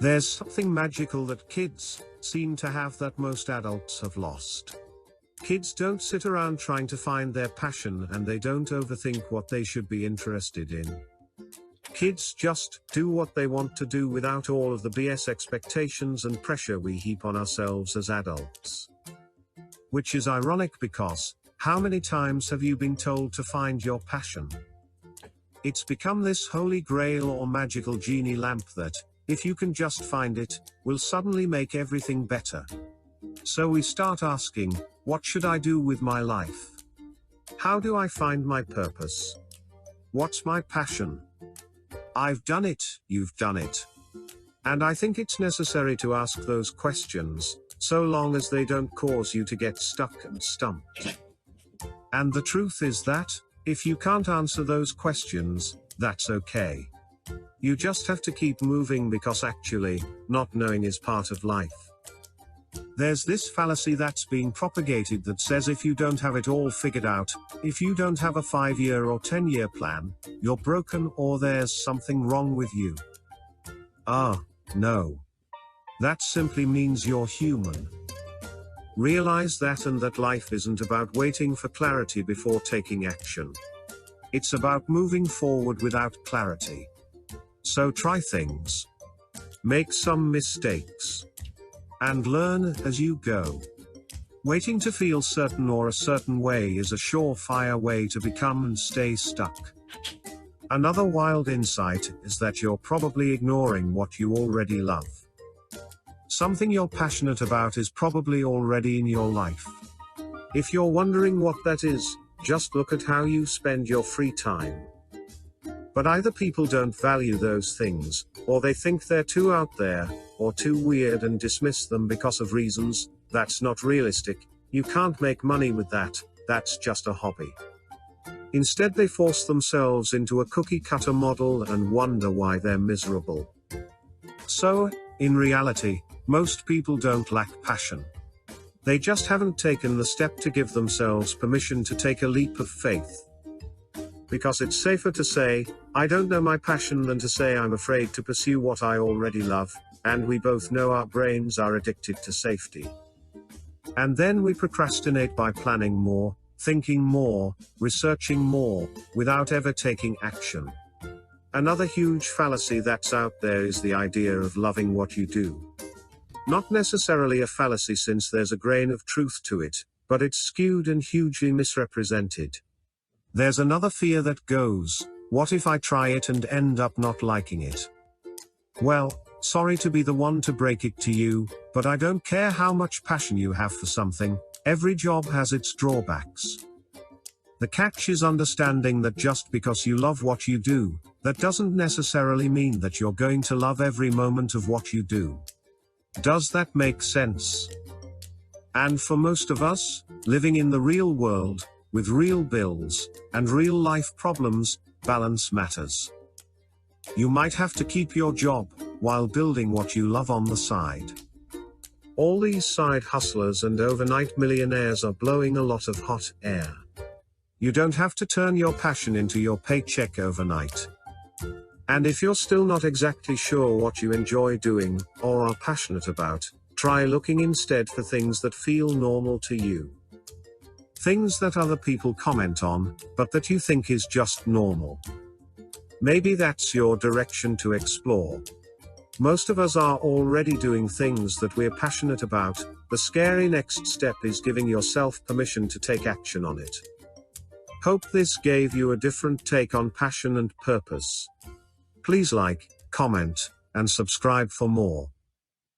There's something magical that kids seem to have that most adults have lost. Kids don't sit around trying to find their passion, and they don't overthink what they should be interested in. Kids just do what they want to do without all of the BS expectations and pressure we heap on ourselves as adults. Which is ironic, because how many times have you been told to find your passion? It's become this holy grail or magical genie lamp that, if you can just find it, will suddenly make everything better. So we start asking, what should I do with my life? How do I find my purpose? What's my passion? I've done it, you've done it. And I think it's necessary to ask those questions, so long as they don't cause you to get stuck and stumped. And the truth is that, if you can't answer those questions, that's okay. You just have to keep moving, because actually, not knowing is part of life. There's this fallacy that's being propagated that says if you don't have it all figured out, if you don't have a 5-year or 10-year plan, you're broken or there's something wrong with you. No. That simply means you're human. Realize that, and that life isn't about waiting for clarity before taking action. It's about moving forward without clarity. So try things. Make some mistakes. And learn as you go. Waiting to feel certain or a certain way is a surefire way to become and stay stuck. Another wild insight is that you're probably ignoring what you already love. Something you're passionate about is probably already in your life. If you're wondering what that is, just look at how you spend your free time. But either people don't value those things, or they think they're too out there, or too weird, and dismiss them because of reasons that's not realistic. You can't make money with that, that's just a hobby. Instead, they force themselves into a cookie-cutter model and wonder why they're miserable. So, in reality, most people don't lack passion. They just haven't taken the step to give themselves permission to take a leap of faith. Because it's safer to say, I don't know my passion, than to say I'm afraid to pursue what I already love, and we both know our brains are addicted to safety. And then we procrastinate by planning more, thinking more, researching more, without ever taking action. Another huge fallacy that's out there is the idea of loving what you do. Not necessarily a fallacy, since there's a grain of truth to it, but it's skewed and hugely misrepresented. There's another fear that goes, what if I try it and end up not liking it? Well, sorry to be the one to break it to you, but I don't care how much passion you have for something, every job has its drawbacks. The catch is understanding that just because you love what you do, that doesn't necessarily mean that you're going to love every moment of what you do. Does that make sense? And for most of us, living in the real world, with real bills, and real life problems, balance matters. You might have to keep your job, while building what you love on the side. All these side hustlers and overnight millionaires are blowing a lot of hot air. You don't have to turn your passion into your paycheck overnight. And if you're still not exactly sure what you enjoy doing, or are passionate about, try looking instead for things that feel normal to you. Things that other people comment on, but that you think is just normal. Maybe that's your direction to explore. Most of us are already doing things that we're passionate about. The scary next step is giving yourself permission to take action on it. Hope this gave you a different take on passion and purpose. Please like, comment, and subscribe for more.